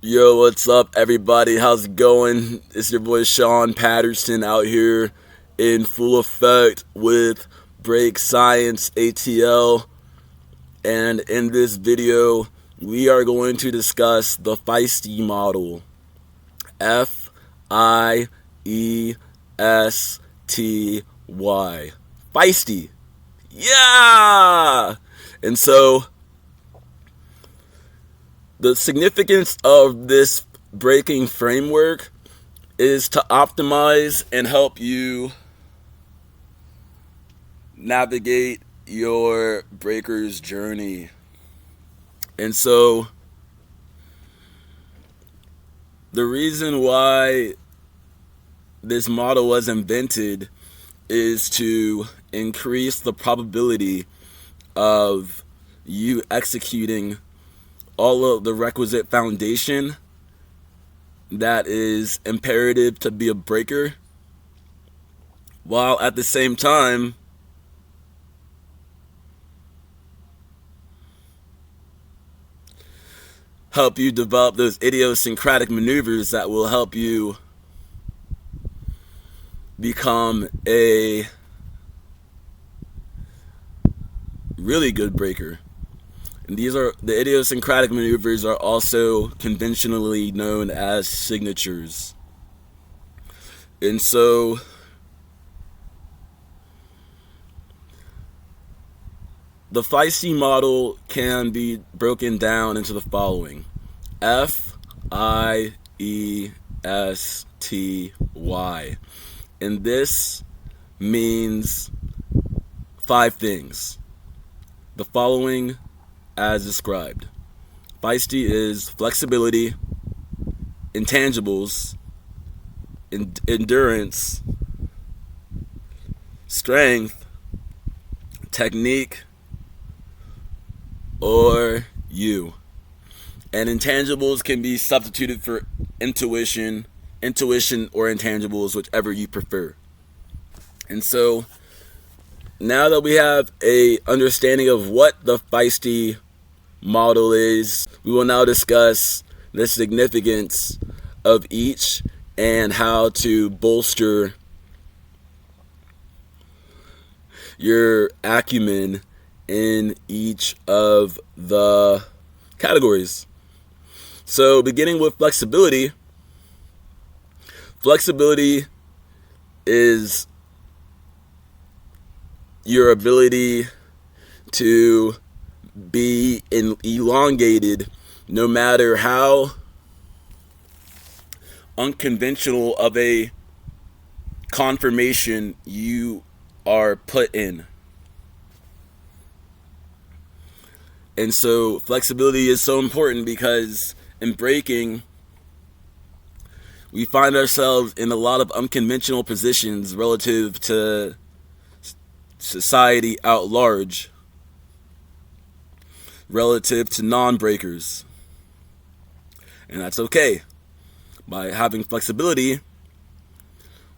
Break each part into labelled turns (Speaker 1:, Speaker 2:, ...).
Speaker 1: Yo, what's up, everybody? How's it going? It's your boy Sean Patterson out here in full effect with Break Science ATL. And in this video, we are going to discuss the FIESTY model. FIESTY. FIESTY. Yeah! And so, the significance of this breaking framework is to optimize and help you navigate your breaker's journey. And so, the reason why this model was invented is to increase the probability of you executing all of the requisite foundation that is imperative to be a breaker, while at the same time help you develop those idiosyncratic maneuvers that will help you become a really good breaker. And these are the idiosyncratic maneuvers are also conventionally known as signatures. And so the FIESTY model can be broken down into the following: FIESTY. And this means 5 things. The following as described. FIESTY is flexibility, intangibles, endurance, strength, technique, or you. And intangibles can be substituted for intuition or intangibles, whichever you prefer. And so, now that we have a understanding of what the FIESTY model is, we will now discuss the significance of each and how to bolster your acumen in each of the categories. So, beginning with flexibility, flexibility is your ability to be elongated no matter how unconventional of a conformation you are put in. And so flexibility is so important because in breaking, we find ourselves in a lot of unconventional positions relative to society at large, relative to non-breakers. And that's okay. By having flexibility,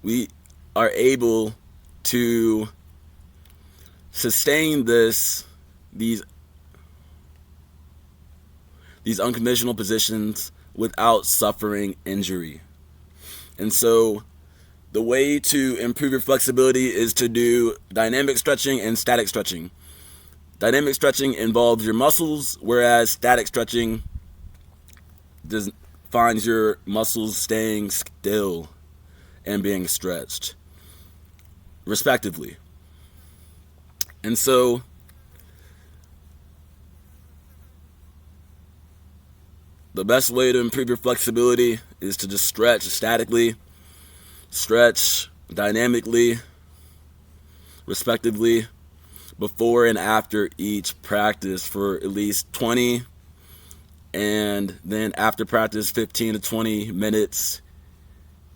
Speaker 1: we are able to sustain these unconventional positions without suffering injury. And so the way to improve your flexibility is to do dynamic stretching and static stretching. Dynamic stretching involves your muscles, whereas static stretching finds your muscles staying still and being stretched, respectively. And so the best way to improve your flexibility is to just stretch statically, stretch dynamically, respectively, before and after each practice for at least 20, and then after practice 15 to 20 minutes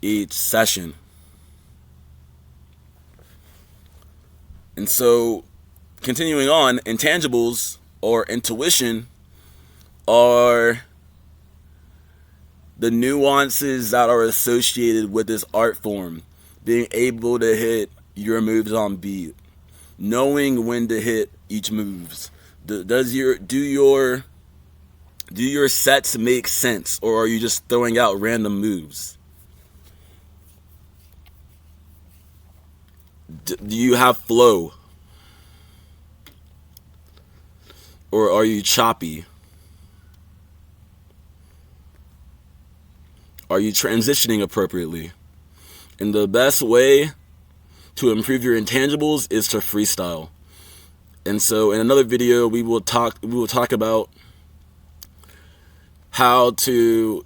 Speaker 1: each session. And so, continuing on, intangibles or intuition are the nuances that are associated with this art form. Being able to hit your moves on beat, knowing when to hit each moves. Do your Do your sets make sense, or are you just throwing out random moves? Do you have flow, or are you choppy? Are you transitioning appropriately? And the best way to improve your intangibles is to freestyle. And so in another video we will talk about how to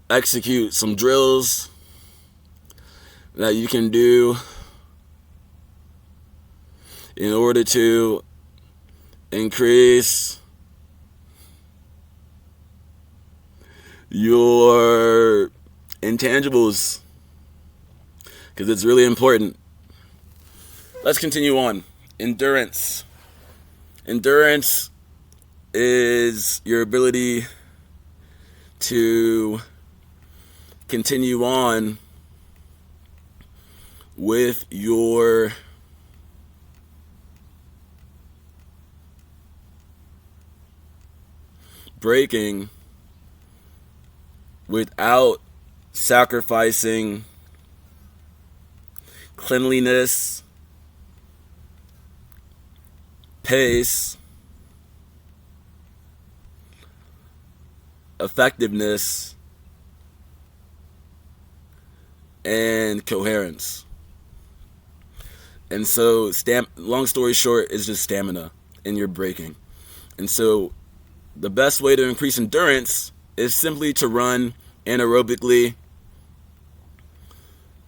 Speaker 1: execute some drills that you can do in order to increase your intangibles, because it's really important. Let's continue on. Endurance. Endurance is your ability to continue on with your breaking without sacrificing cleanliness, pace, effectiveness, and coherence. And so, long story short, is just stamina in your breaking. And so, the best way to increase endurance is simply to run anaerobically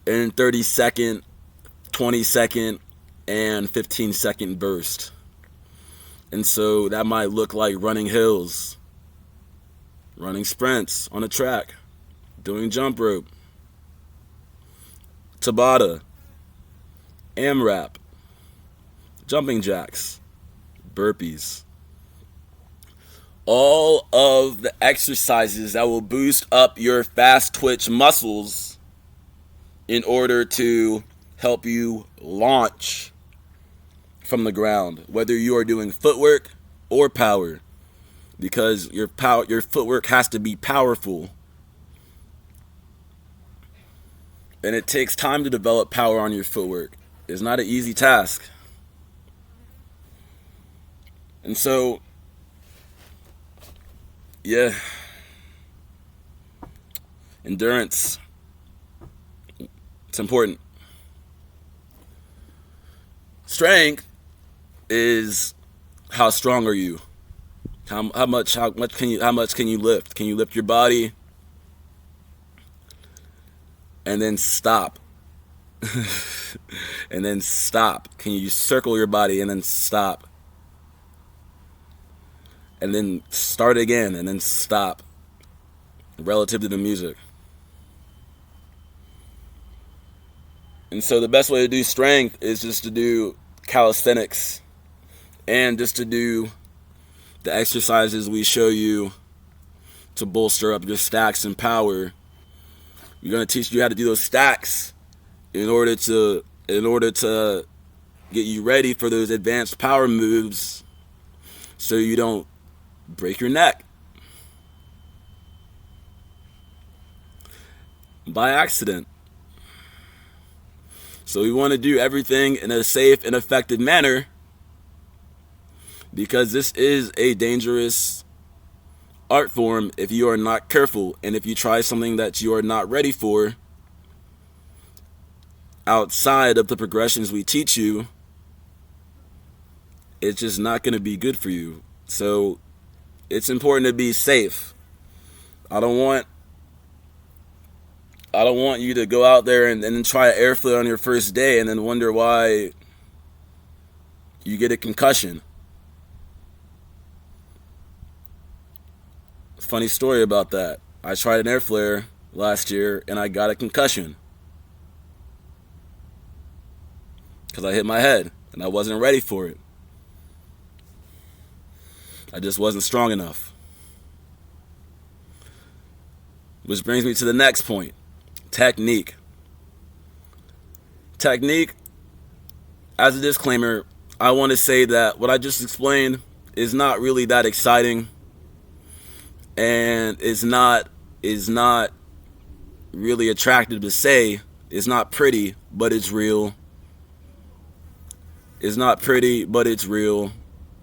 Speaker 1: in 30-second, 20-second, and 15-second burst. And so that might look like running hills, running sprints on a track, doing jump rope, Tabata, AMRAP, jumping jacks, burpees. All of the exercises that will boost up your fast twitch muscles in order to help you launch from the ground, whether you are doing footwork or power, because your footwork has to be powerful, and it takes time to develop power on your footwork. It's not an easy task. And so, yeah, endurance, it's important. Strength is how strong are you? How much can you lift? Can you lift your body and then stop? And then stop. Can you circle your body and then stop? And then start again and then stop, relative to the music. And so the best way to do strength is just to do calisthenics and just to do the exercises we show you to bolster up your stacks and power. We're going to teach you how to do those stacks in order to get you ready for those advanced power moves so you don't break your neck by accident. So we want to do everything in a safe and effective manner, because this is a dangerous art form if you are not careful, and if you try something that you are not ready for outside of the progressions we teach you, it's just not going to be good for you. So it's important to be safe. I don't want you to go out there and then try an airflow on your first day and then wonder why you get a concussion. Funny story about that. I tried an air flare last year and I got a concussion because I hit my head and I wasn't ready for it. I just wasn't strong enough. Which brings me to the next point. Technique. Technique, as a disclaimer, I want to say that what I just explained is not really that exciting, and is not really attractive to say. It's not pretty, but it's real. It's not pretty, but it's real.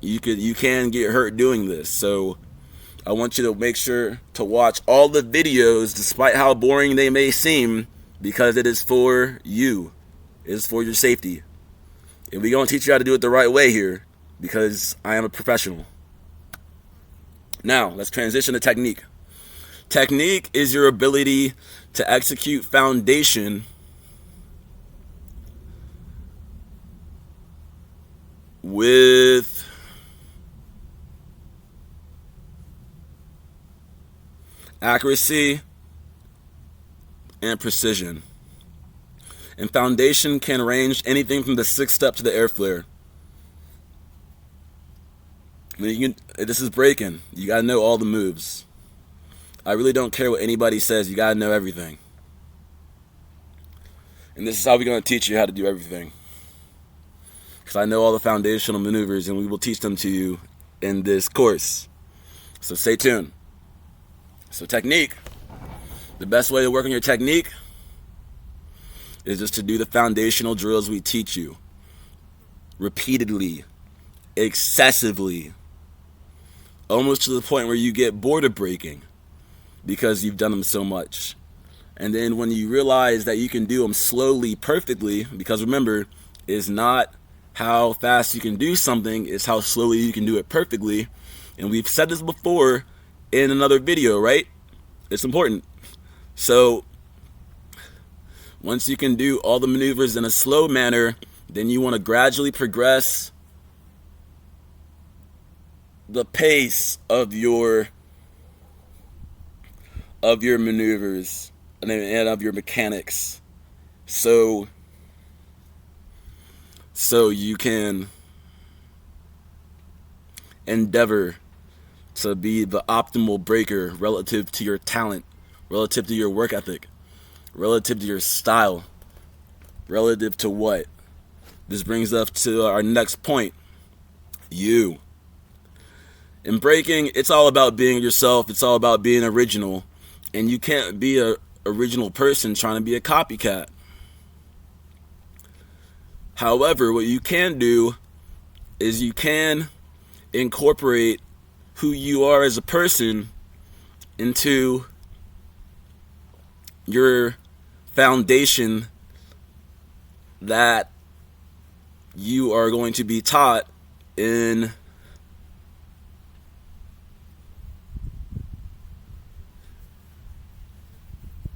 Speaker 1: You can get hurt doing this. So I want you to make sure to watch all the videos, despite how boring they may seem, because it is for you. It is for your safety. And we're going to teach you how to do it the right way here, because I am a professional. Now, let's transition to technique. Technique is your ability to execute foundation with accuracy and precision. And foundation can range anything from the 6 step to the air flare. I mean, this is breaking. You gotta know all the moves. I really don't care what anybody says. You gotta know everything. And this is how we're gonna teach you how to do everything. Because I know all the foundational maneuvers, and we will teach them to you in this course. So stay tuned. So technique. The best way to work on your technique is just to do the foundational drills we teach you. Repeatedly. Excessively. Almost to the point where you get bored of breaking, because you've done them so much. And then when you realize that you can do them slowly, perfectly, because remember, it's not how fast you can do something, it's how slowly you can do it perfectly. And we've said this before in another video, right? It's important. So once you can do all the maneuvers in a slow manner, then you want to gradually progress the pace of your maneuvers and of your mechanics, so you can endeavor to be the optimal breaker relative to your talent, relative to your work ethic, relative to your style, relative to what? This brings us to our next point. You. In breaking, it's all about being yourself. It's all about being original. And you can't be an original person trying to be a copycat. However, what you can do is you can incorporate who you are as a person into your foundation that you are going to be taught in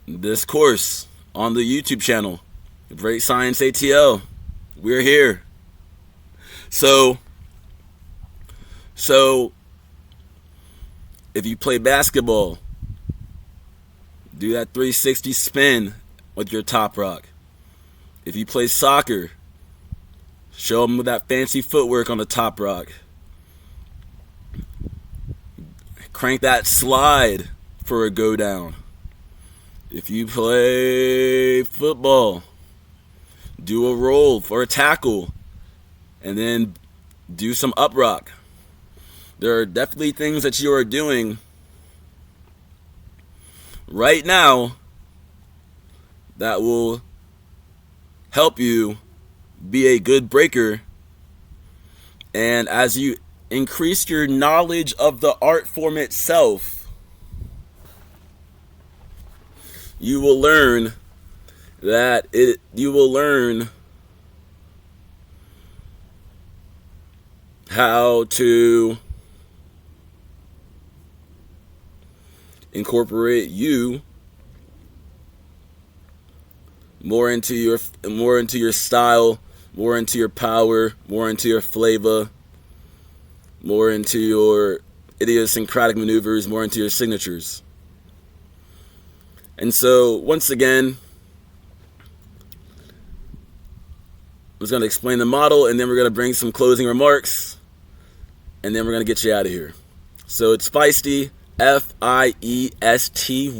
Speaker 1: this course on the YouTube channel, Break Science ATL. We're here. So if you play basketball, do that 360 spin with your top rock. If you play soccer, show them with that fancy footwork on the top rock. Crank that slide for a go down. If you play football, do a roll for a tackle, and then do some up rock. There are definitely things that you are doing right now that will help you be a good breaker. And as you increase your knowledge of the art form itself, you will learn how to incorporate you more into your style, more into your power, more into your flavor, more into your idiosyncratic maneuvers, more into your signatures. And so, once again, I was going to explain the model, and then we're going to bring some closing remarks, and then we're going to get you out of here. So it's FIESTY, FIESTY,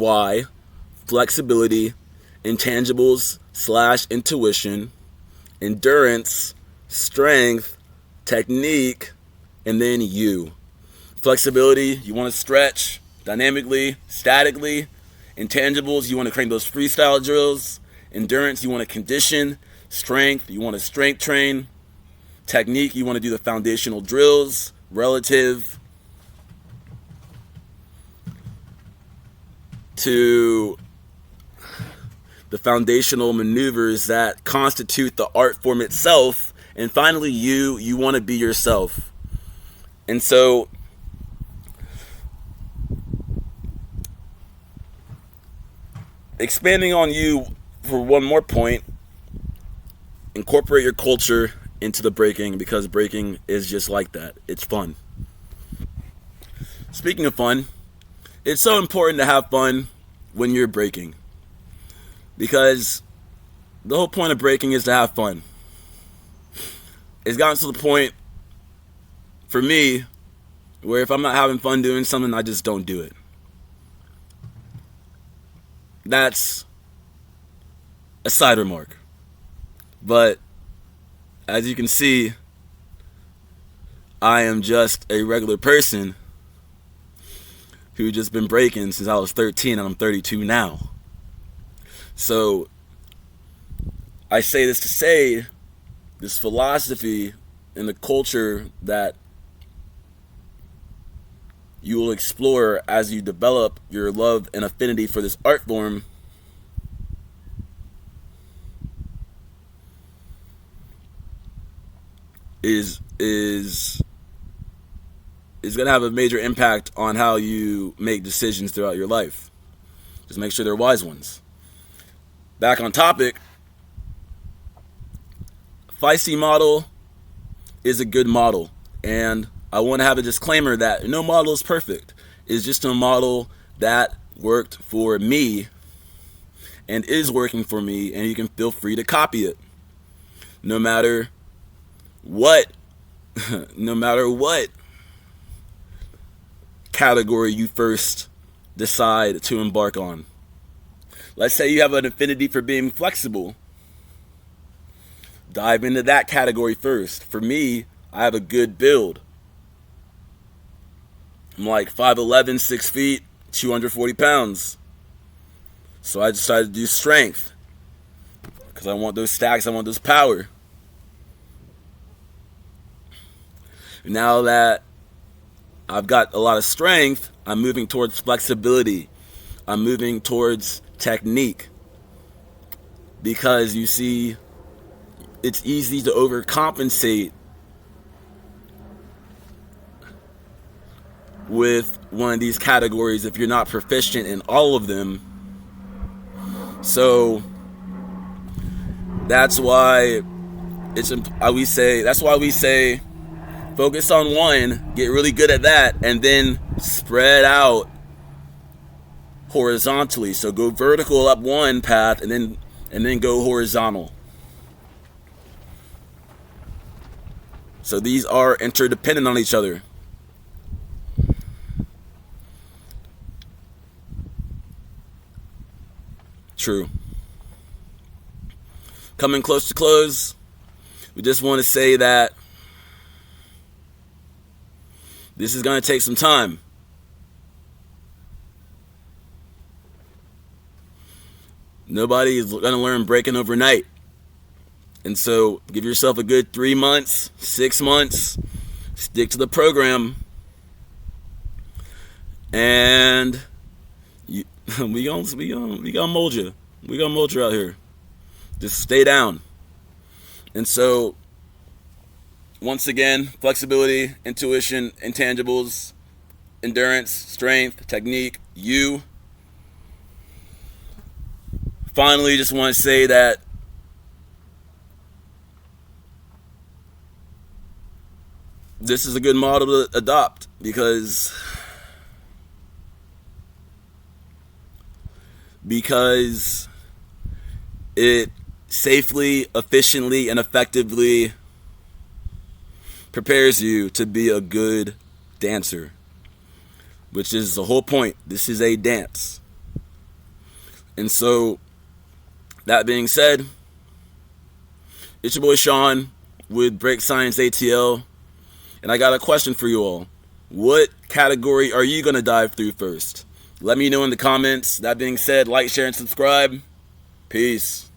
Speaker 1: flexibility, intangibles / intuition, endurance, strength, technique, and then you. Flexibility, you want to stretch dynamically, statically. Intangibles, you want to crank those freestyle drills. Endurance, you want to condition. Strength, you want to strength train. Technique, you want to do the foundational drills. Relative to the foundational maneuvers that constitute the art form itself. And finally, you want to be yourself. And so expanding on you for one more point, incorporate your culture into the breaking, because breaking is just like that. It's fun. Speaking of fun, it's so important to have fun when you're breaking, because the whole point of breaking is to have fun. It's gotten to the point for me where if I'm not having fun doing something, I just don't do it. That's a side remark. But as you can see, I am just a regular person who just been breaking since I was 13 and I'm 32 now. So I say this to say this philosophy and the culture that you will explore as you develop your love and affinity for this art form is going to have a major impact on how you make decisions throughout your life. Just make sure they're wise ones. Back on topic, FIESTY model is a good model, and I want to have a disclaimer that no model is perfect. It's just a model that worked for me and is working for me, and you can feel free to copy it. No matter what category you first decide to embark on. Let's say you have an affinity for being flexible. Dive into that category first. For me, I have a good build. I'm like 5'11", 6 feet, 240 pounds. So I decided to do strength because I want those stacks, I want those power. Now that I've got a lot of strength, I'm moving towards flexibility. I'm moving towards technique. Because you see, it's easy to overcompensate with one of these categories if you're not proficient in all of them. So that's why we say focus on one, get really good at that, and then spread out horizontally. So go vertical up one path and then go horizontal. So these are interdependent on each other. True. Coming close to close, we just want to say that this is going to take some time. Nobody is going to learn breaking overnight. And so give yourself a good 3 months, 6 months, stick to the program, and we gonna mold you. We gonna mold you out here. Just stay down. And so once again, flexibility, intuition, intangibles, endurance, strength, technique, you. Finally, just want to say that this is a good model to adopt because it safely, efficiently, and effectively prepares you to be a good dancer, which is the whole point. This is a dance. And so, that being said, it's your boy Sean with Break Science ATL. And I got a question for you all. What category are you going to dive through first? Let me know in the comments. That being said, like, share, and subscribe. Peace.